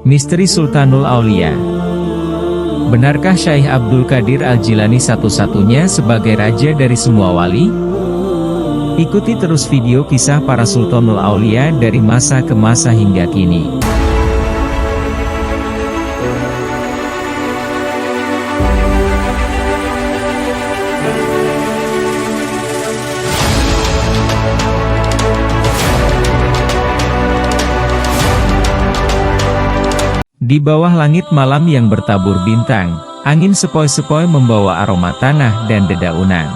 Misteri Sultanul Aulia. Benarkah Syekh Abdul Qadir Al-Jilani satu-satunya sebagai raja dari semua wali? Ikuti terus video kisah para Sultanul Aulia dari masa ke masa hingga kini. Di bawah langit malam yang bertabur bintang, angin sepoi-sepoi membawa aroma tanah dan dedaunan.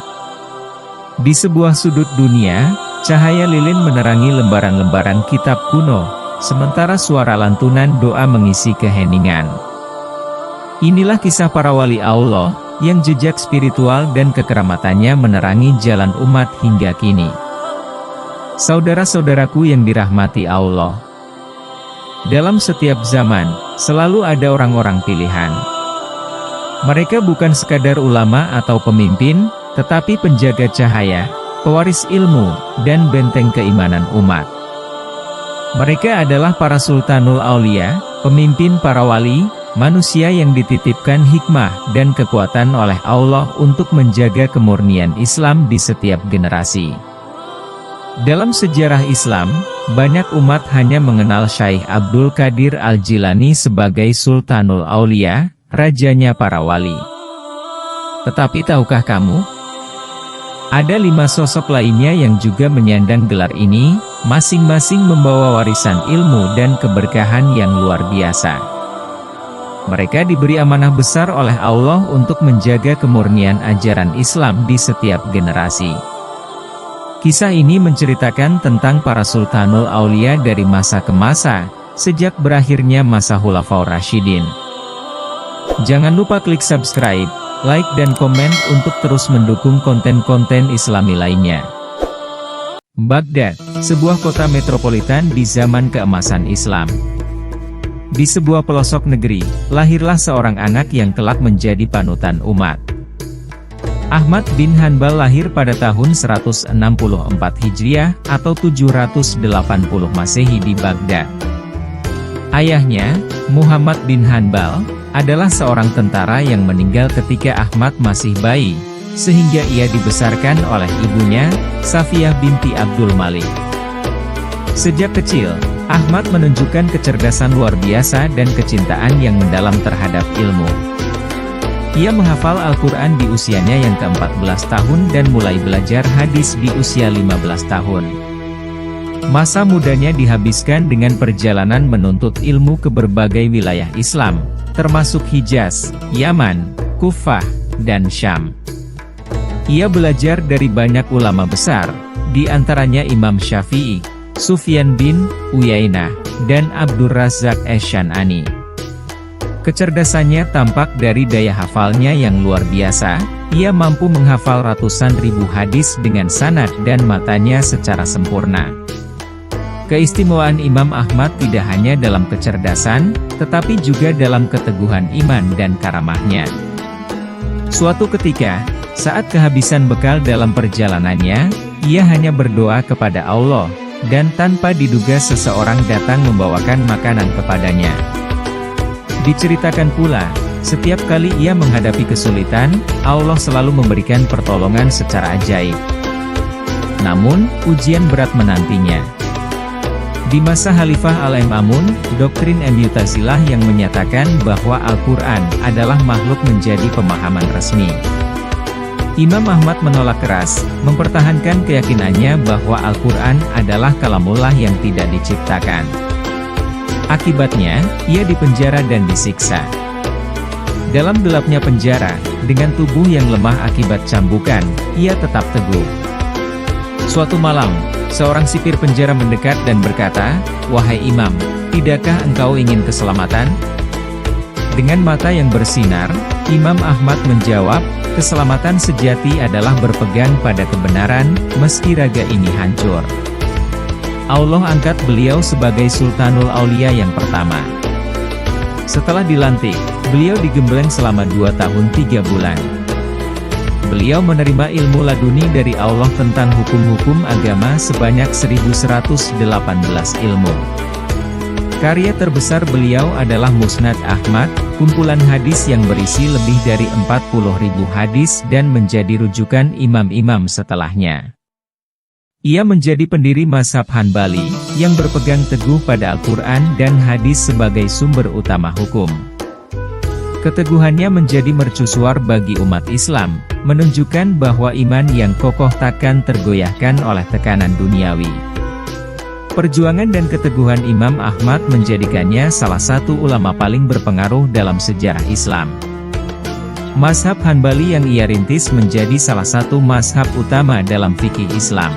Di sebuah sudut dunia, cahaya lilin menerangi lembaran-lembaran kitab kuno, sementara suara lantunan doa mengisi keheningan. Inilah kisah para wali Allah, yang jejak spiritual dan kekeramatannya menerangi jalan umat hingga kini. Saudara-saudaraku yang dirahmati Allah, dalam setiap zaman, selalu ada orang-orang pilihan. Mereka bukan sekadar ulama atau pemimpin, tetapi penjaga cahaya, pewaris ilmu, dan benteng keimanan umat. Mereka adalah para Sultanul Aulia, pemimpin para wali, manusia yang dititipkan hikmah dan kekuatan oleh Allah untuk menjaga kemurnian Islam di setiap generasi. Dalam sejarah Islam, banyak umat hanya mengenal Syekh Abdul Qadir Al-Jilani sebagai Sultanul Aulia, rajanya para wali. Tetapi tahukah kamu? Ada 5 sosok lainnya yang juga menyandang gelar ini, masing-masing membawa warisan ilmu dan keberkahan yang luar biasa. Mereka diberi amanah besar oleh Allah untuk menjaga kemurnian ajaran Islam di setiap generasi. Kisah ini menceritakan tentang para Sultanul Aulia dari masa ke masa, sejak berakhirnya masa Khulafaur Rasyidin. Jangan lupa klik subscribe, like dan komen untuk terus mendukung konten-konten Islami lainnya. Baghdad, sebuah kota metropolitan di zaman keemasan Islam. Di sebuah pelosok negeri, lahirlah seorang anak yang kelak menjadi panutan umat. Ahmad bin Hanbal lahir pada tahun 164 Hijriah atau 780 Masehi di Baghdad. Ayahnya, Muhammad bin Hanbal, adalah seorang tentara yang meninggal ketika Ahmad masih bayi, sehingga ia dibesarkan oleh ibunya, Safiyah binti Abdul Malik. Sejak kecil, Ahmad menunjukkan kecerdasan luar biasa dan kecintaan yang mendalam terhadap ilmu. Ia menghafal Al-Quran di usianya yang ke-14 tahun dan mulai belajar hadis di usia 15 tahun. Masa mudanya dihabiskan dengan perjalanan menuntut ilmu ke berbagai wilayah Islam, termasuk Hijaz, Yaman, Kufah, dan Syam. Ia belajar dari banyak ulama besar, di antaranya Imam Syafi'i, Sufyan bin Uyainah, dan Abdur Razzaq Asy-Syan'ani. Kecerdasannya tampak dari daya hafalnya yang luar biasa. Ia mampu menghafal ratusan ribu hadis dengan sanad dan matanya secara sempurna. Keistimewaan Imam Ahmad tidak hanya dalam kecerdasan, tetapi juga dalam keteguhan iman dan karamahnya. Suatu ketika, saat kehabisan bekal dalam perjalanannya, ia hanya berdoa kepada Allah, dan tanpa diduga seseorang datang membawakan makanan kepadanya. Diceritakan pula, setiap kali ia menghadapi kesulitan, Allah selalu memberikan pertolongan secara ajaib. Namun, ujian berat menantinya. Di masa Khalifah Al-Ma'mun, doktrin Mu'tazilah yang menyatakan bahwa Al-Quran adalah makhluk menjadi pemahaman resmi. Imam Ahmad menolak keras, mempertahankan keyakinannya bahwa Al-Quran adalah kalamullah yang tidak diciptakan. Akibatnya, ia dipenjara dan disiksa. Dalam gelapnya penjara, dengan tubuh yang lemah akibat cambukan, ia tetap teguh. Suatu malam, seorang sipir penjara mendekat dan berkata, "Wahai Imam, tidakkah engkau ingin keselamatan?" Dengan mata yang bersinar, Imam Ahmad menjawab, "Keselamatan sejati adalah berpegang pada kebenaran, meski raga ini hancur." Allah angkat beliau sebagai Sultanul Aulia yang pertama. Setelah dilantik, beliau digembleng selama 2 tahun 3 bulan. Beliau menerima ilmu laduni dari Allah tentang hukum-hukum agama sebanyak 1118 ilmu. Karya terbesar beliau adalah Musnad Ahmad, kumpulan hadis yang berisi lebih dari 40.000 hadis dan menjadi rujukan imam-imam setelahnya. Ia menjadi pendiri mazhab Hanbali, yang berpegang teguh pada Al-Quran dan hadis sebagai sumber utama hukum. Keteguhannya menjadi mercusuar bagi umat Islam, menunjukkan bahwa iman yang kokoh takkan tergoyahkan oleh tekanan duniawi. Perjuangan dan keteguhan Imam Ahmad menjadikannya salah satu ulama paling berpengaruh dalam sejarah Islam. Mazhab Hanbali yang ia rintis menjadi salah satu mazhab utama dalam fikih Islam.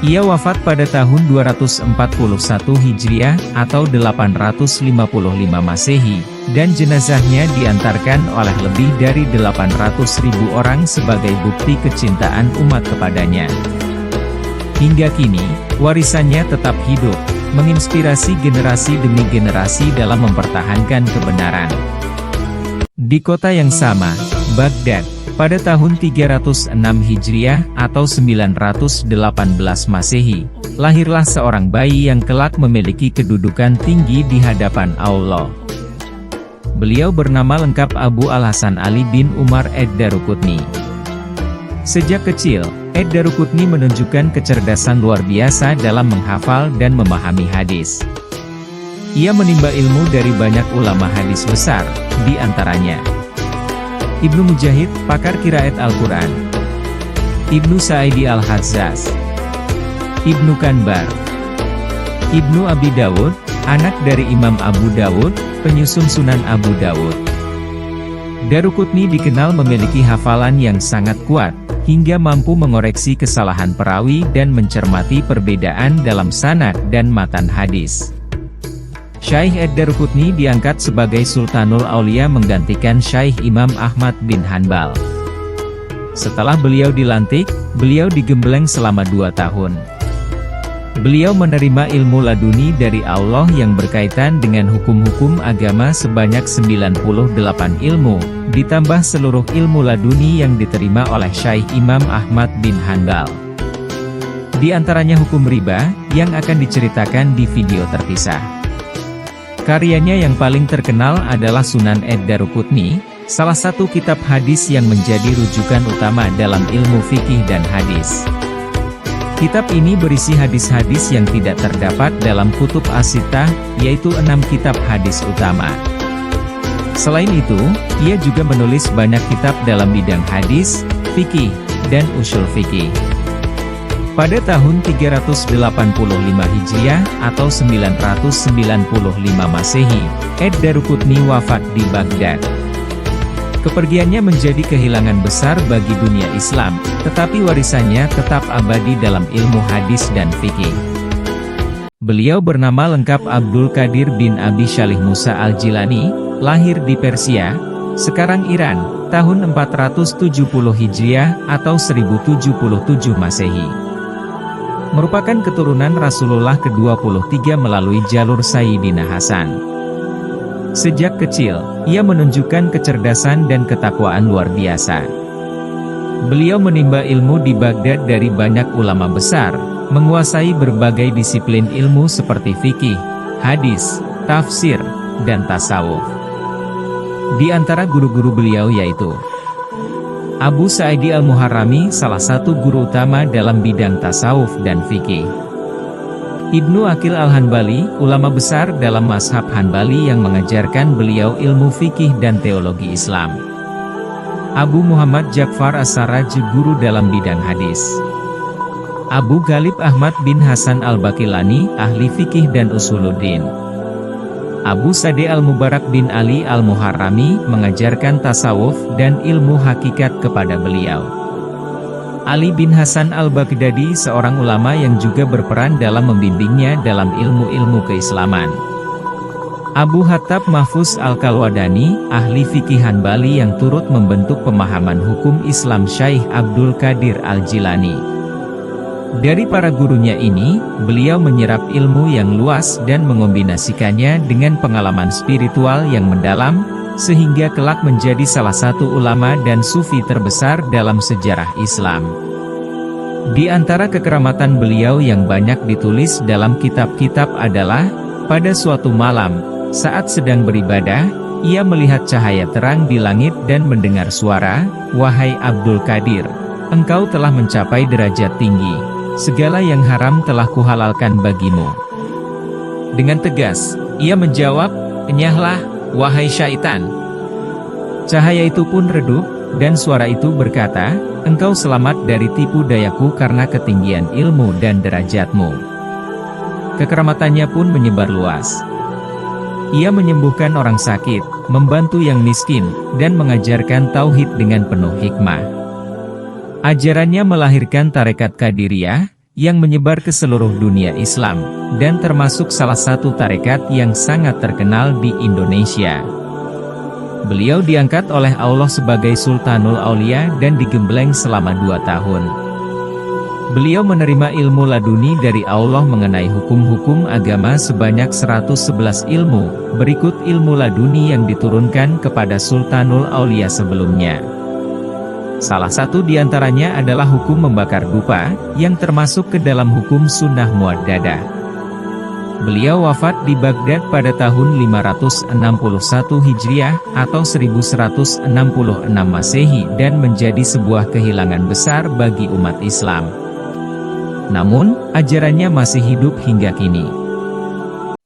Ia wafat pada tahun 241 Hijriah atau 855 Masehi, dan jenazahnya diantarkan oleh lebih dari 800.000 orang sebagai bukti kecintaan umat kepadanya. Hingga kini, warisannya tetap hidup, menginspirasi generasi demi generasi dalam mempertahankan kebenaran. Di kota yang sama, Baghdad, pada tahun 306 Hijriah atau 918 Masehi, lahirlah seorang bayi yang kelak memiliki kedudukan tinggi di hadapan Allah. Beliau bernama lengkap Abu Al-Hasan Ali bin Umar ad-Daruqutni. Sejak kecil, ad-Daruqutni menunjukkan kecerdasan luar biasa dalam menghafal dan memahami hadis. Ia menimba ilmu dari banyak ulama hadis besar, di antaranya Ibnu Mujahid, pakar qiraat Al-Quran, Ibnu Sa'idi Al-Hazzaz, Ibnu Kanbar, Ibnu Abi Dawud, anak dari Imam Abu Dawud, penyusun Sunan Abu Dawud. Daruqutni dikenal memiliki hafalan yang sangat kuat, hingga mampu mengoreksi kesalahan perawi dan mencermati perbedaan dalam sanad dan matan hadis. Syekh ad-Daruqutni diangkat sebagai Sultanul Aulia menggantikan Syekh Imam Ahmad bin Hanbal. Setelah beliau dilantik, beliau digembleng selama 2 tahun. Beliau menerima ilmu laduni dari Allah yang berkaitan dengan hukum-hukum agama sebanyak 98 ilmu, ditambah seluruh ilmu laduni yang diterima oleh Syekh Imam Ahmad bin Hanbal. Di antaranya hukum riba, yang akan diceritakan di video terpisah. Karyanya yang paling terkenal adalah Sunan ad-Daruqutni, salah satu kitab hadis yang menjadi rujukan utama dalam ilmu fikih dan hadis. Kitab ini berisi hadis-hadis yang tidak terdapat dalam kutub as-sittah, yaitu 6 kitab hadis utama. Selain itu, ia juga menulis banyak kitab dalam bidang hadis, fikih, dan ushul fikih. Pada tahun 385 Hijriah atau 995 Masehi, ad-Daruqutni wafat di Baghdad. Kepergiannya menjadi kehilangan besar bagi dunia Islam, tetapi warisannya tetap abadi dalam ilmu hadis dan fikih. Beliau bernama lengkap Abdul Qadir bin Abi Shalih Musa Al-Jilani, lahir di Persia, sekarang Iran, tahun 470 Hijriah atau 1077 Masehi. Merupakan keturunan Rasulullah ke-23 melalui jalur Sayyidina Hasan. Sejak kecil, ia menunjukkan kecerdasan dan ketakwaan luar biasa. Beliau menimba ilmu di Baghdad dari banyak ulama besar, menguasai berbagai disiplin ilmu seperti fikih, hadis, tafsir, dan tasawuf. Di antara guru-guru beliau yaitu Abu Sa'idi Al-Muharrami, salah satu guru utama dalam bidang tasawuf dan fikih. Ibnu Aqil Al-Hanbali, ulama besar dalam mazhab Hanbali yang mengajarkan beliau ilmu fikih dan teologi Islam. Abu Muhammad Ja'far As-Sarraj, guru dalam bidang hadis. Abu Ghalib Ahmad bin Hasan Al-Baqilani, ahli fikih dan usuluddin. Abu Sade Al-Mubarak bin Ali Al-Muharrami, mengajarkan tasawuf dan ilmu hakikat kepada beliau. Ali bin Hasan Al-Baghdadi, seorang ulama yang juga berperan dalam membimbingnya dalam ilmu-ilmu keislaman. Abu Hattab Mahfuz Al-Kalwadani, ahli fikih Hanbali yang turut membentuk pemahaman hukum Islam Syekh Abdul Qadir Al-Jilani. Dari para gurunya ini, beliau menyerap ilmu yang luas dan mengombinasikannya dengan pengalaman spiritual yang mendalam, sehingga kelak menjadi salah satu ulama dan sufi terbesar dalam sejarah Islam. Di antara kekeramatan beliau yang banyak ditulis dalam kitab-kitab adalah Pada suatu malam, saat sedang beribadah, ia melihat cahaya terang di langit dan mendengar suara, "Wahai Abdul Qadir, engkau telah mencapai derajat tinggi. Segala yang haram telah kuhalalkan bagimu." Dengan tegas, ia menjawab, "Enyahlah, wahai syaitan." Cahaya itu pun redup, dan suara itu berkata, "Engkau selamat dari tipu dayaku karena ketinggian ilmu dan derajatmu." Kekeramatannya pun menyebar luas. Ia menyembuhkan orang sakit, membantu yang miskin, dan mengajarkan tauhid dengan penuh hikmah. Ajarannya melahirkan tarekat Qadiriyah, yang menyebar ke seluruh dunia Islam, dan termasuk salah satu tarekat yang sangat terkenal di Indonesia. Beliau diangkat oleh Allah sebagai Sultanul Aulia dan digembleng selama 2 tahun. Beliau menerima ilmu laduni dari Allah mengenai hukum-hukum agama sebanyak 111 ilmu, berikut ilmu laduni yang diturunkan kepada Sultanul Aulia sebelumnya. Salah satu di antaranya adalah hukum membakar dupa, yang termasuk ke dalam hukum sunnah muaddadah. Beliau wafat di Baghdad pada tahun 561 Hijriah atau 1166 Masehi dan menjadi sebuah kehilangan besar bagi umat Islam. Namun, ajarannya masih hidup hingga kini.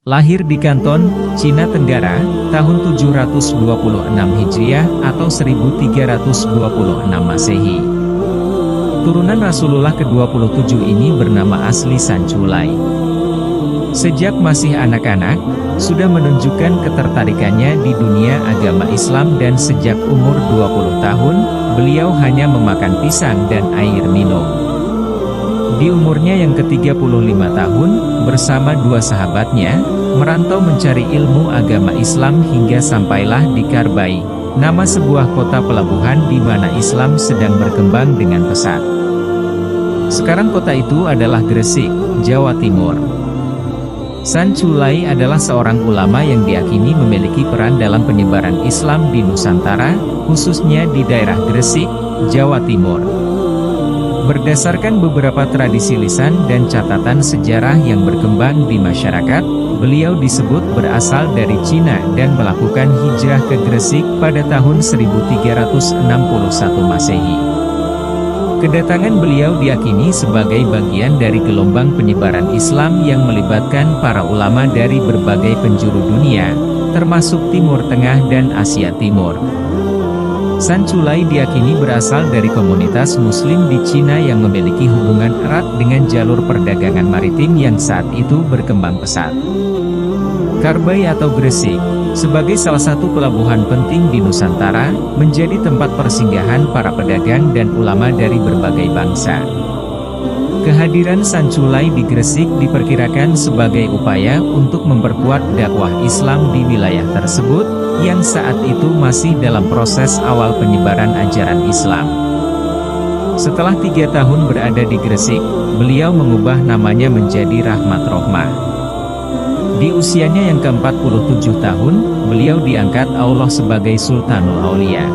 Lahir di Kanton, Cina Tenggara, tahun 726 Hijriah atau 1326 Masehi. Turunan Rasulullah ke-27 ini bernama asli Sanculai. Sejak masih anak-anak, sudah menunjukkan ketertarikannya di dunia agama Islam dan sejak umur 20 tahun, beliau hanya memakan pisang dan air minum. Di umurnya yang ke-35 tahun, bersama 2 sahabatnya, merantau mencari ilmu agama Islam hingga sampailah di Karbai, nama sebuah kota pelabuhan di mana Islam sedang berkembang dengan pesat. Sekarang kota itu adalah Gresik, Jawa Timur. Sanculai adalah seorang ulama yang diyakini memiliki peran dalam penyebaran Islam di Nusantara, khususnya di daerah Gresik, Jawa Timur. Berdasarkan beberapa tradisi lisan dan catatan sejarah yang berkembang di masyarakat, beliau disebut berasal dari Cina dan melakukan hijrah ke Gresik pada tahun 1361 Masehi. Kedatangan beliau diyakini sebagai bagian dari gelombang penyebaran Islam yang melibatkan para ulama dari berbagai penjuru dunia, termasuk Timur Tengah dan Asia Timur. Sanculai diyakini berasal dari komunitas Muslim di Cina yang memiliki hubungan erat dengan jalur perdagangan maritim yang saat itu berkembang pesat. Karbai atau Gresik, sebagai salah satu pelabuhan penting di Nusantara, menjadi tempat persinggahan para pedagang dan ulama dari berbagai bangsa. Kehadiran Sanculai di Gresik diperkirakan sebagai upaya untuk memperkuat dakwah Islam di wilayah tersebut, yang saat itu masih dalam proses awal penyebaran ajaran Islam. Setelah 3 tahun berada di Gresik, beliau mengubah namanya menjadi Rahmat Rohmah. Di usianya yang ke-47 tahun, beliau diangkat Allah sebagai Sultanul Aulia.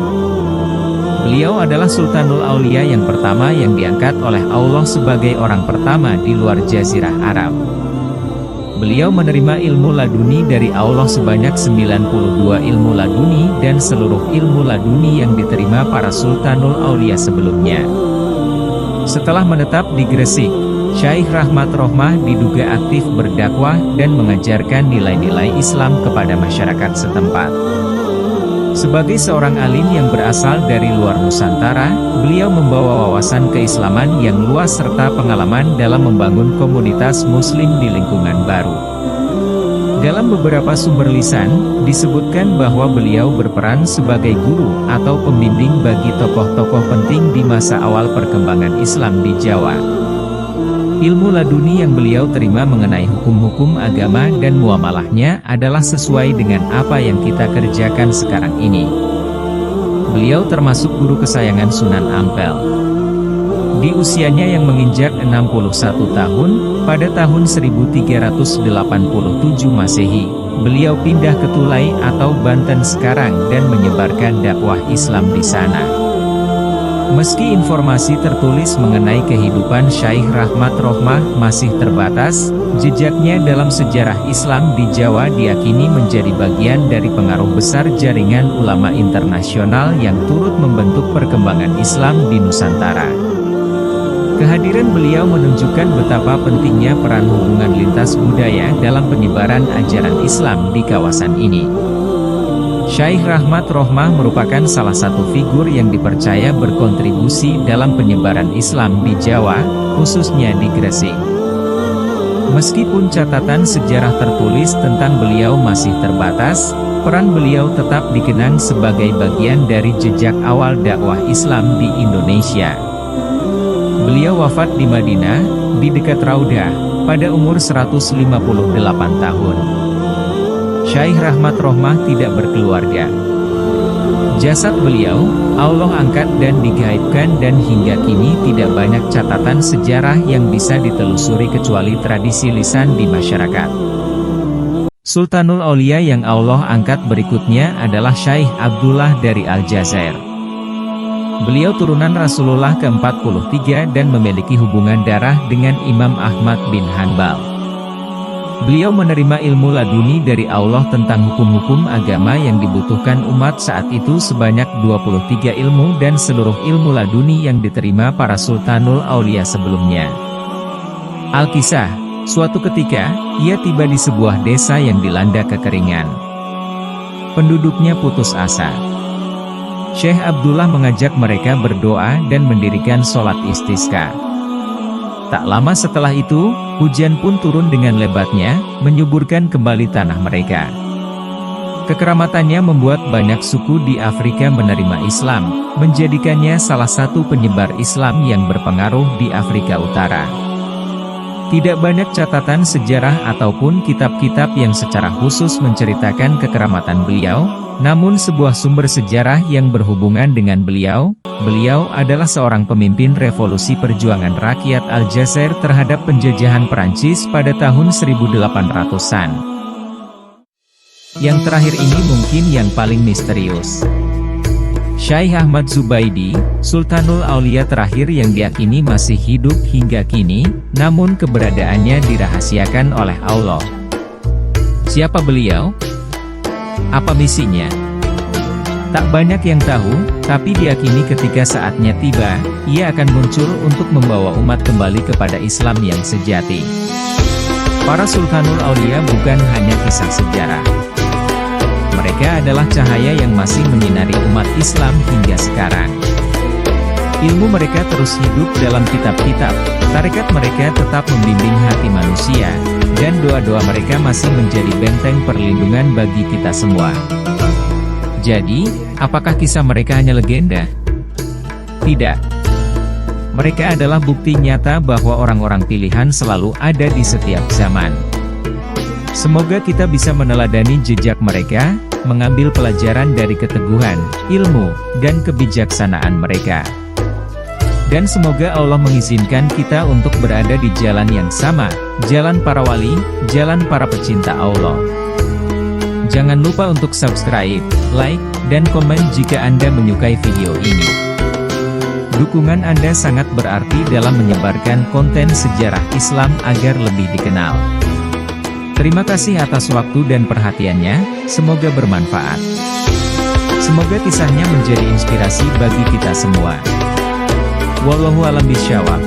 Beliau adalah Sultanul Aulia yang pertama yang diangkat oleh Allah sebagai orang pertama di luar Jazirah Arab. Beliau menerima ilmu laduni dari Allah sebanyak 92 ilmu laduni dan seluruh ilmu laduni yang diterima para Sultanul Aulia sebelumnya. Setelah menetap di Gresik, Syekh Rahmat Rohmah diduga aktif berdakwah dan mengajarkan nilai-nilai Islam kepada masyarakat setempat. Sebagai seorang alim yang berasal dari luar Nusantara, beliau membawa wawasan keislaman yang luas serta pengalaman dalam membangun komunitas Muslim di lingkungan baru. Dalam beberapa sumber lisan, disebutkan bahwa beliau berperan sebagai guru atau pembimbing bagi tokoh-tokoh penting di masa awal perkembangan Islam di Jawa. Ilmu laduni yang beliau terima mengenai hukum-hukum agama dan muamalahnya adalah sesuai dengan apa yang kita kerjakan sekarang ini. Beliau termasuk guru kesayangan Sunan Ampel. Di usianya yang menginjak 61 tahun, pada tahun 1387 Masehi, beliau pindah ke Tulai atau Banten sekarang dan menyebarkan dakwah Islam di sana. Meski informasi tertulis mengenai kehidupan Syekh Rahmat Rohmah masih terbatas, jejaknya dalam sejarah Islam di Jawa diyakini menjadi bagian dari pengaruh besar jaringan ulama internasional yang turut membentuk perkembangan Islam di Nusantara. Kehadiran beliau menunjukkan betapa pentingnya peran hubungan lintas budaya dalam penyebaran ajaran Islam di kawasan ini. Syekh Rahmat Rohmah merupakan salah satu figur yang dipercaya berkontribusi dalam penyebaran Islam di Jawa, khususnya di Gresik. Meskipun catatan sejarah tertulis tentang beliau masih terbatas, peran beliau tetap dikenang sebagai bagian dari jejak awal dakwah Islam di Indonesia. Beliau wafat di Madinah, di dekat Raudah, pada umur 158 tahun. Syekh Rahmat Rohmah tidak berkeluarga. Jasad beliau, Allah angkat dan digaibkan dan hingga kini tidak banyak catatan sejarah yang bisa ditelusuri kecuali tradisi lisan di masyarakat. Sultanul Aulia yang Allah angkat berikutnya adalah Syekh Abdullah dari Aljazair. Beliau turunan Rasulullah ke-43 dan memiliki hubungan darah dengan Imam Ahmad bin Hanbal. Beliau menerima ilmu laduni dari Allah tentang hukum-hukum agama yang dibutuhkan umat saat itu sebanyak 23 ilmu dan seluruh ilmu laduni yang diterima para Sultanul Aulia sebelumnya. Al-Kisah, suatu ketika, ia tiba di sebuah desa yang dilanda kekeringan. Penduduknya putus asa. Syekh Abdullah mengajak mereka berdoa dan mendirikan sholat istisqa. Tak lama setelah itu, hujan pun turun dengan lebatnya, menyuburkan kembali tanah mereka. Kekeramatannya membuat banyak suku di Afrika menerima Islam, menjadikannya salah satu penyebar Islam yang berpengaruh di Afrika Utara. Tidak banyak catatan sejarah ataupun kitab-kitab yang secara khusus menceritakan kekeramatan beliau, namun sebuah sumber sejarah yang berhubungan dengan beliau adalah seorang pemimpin revolusi perjuangan rakyat Aljazair terhadap penjajahan Perancis pada tahun 1800-an. Yang terakhir ini mungkin yang paling misterius. Syekh Ahmad Zubaidi, Sultanul Aulia terakhir yang diyakini masih hidup hingga kini, namun keberadaannya dirahasiakan oleh Allah. Siapa beliau? Apa misinya? Tak banyak yang tahu, tapi diyakini ketika saatnya tiba, ia akan muncul untuk membawa umat kembali kepada Islam yang sejati. Para Sultanul Aulia bukan hanya kisah sejarah. Mereka adalah cahaya yang masih menyinari umat Islam hingga sekarang. Ilmu mereka terus hidup dalam kitab-kitab, tarekat mereka tetap membimbing hati manusia, dan doa-doa mereka masih menjadi benteng perlindungan bagi kita semua. Jadi, apakah kisah mereka hanya legenda? Tidak. Mereka adalah bukti nyata bahwa orang-orang pilihan selalu ada di setiap zaman. Semoga kita bisa meneladani jejak mereka, mengambil pelajaran dari keteguhan, ilmu, dan kebijaksanaan mereka. Dan semoga Allah mengizinkan kita untuk berada di jalan yang sama, jalan para wali, jalan para pecinta Allah. Jangan lupa untuk subscribe, like, dan komen jika Anda menyukai video ini. Dukungan Anda sangat berarti dalam menyebarkan konten sejarah Islam agar lebih dikenal. Terima kasih atas waktu dan perhatiannya, semoga bermanfaat. Semoga kisahnya menjadi inspirasi bagi kita semua. Wallahu a'lam bishawab.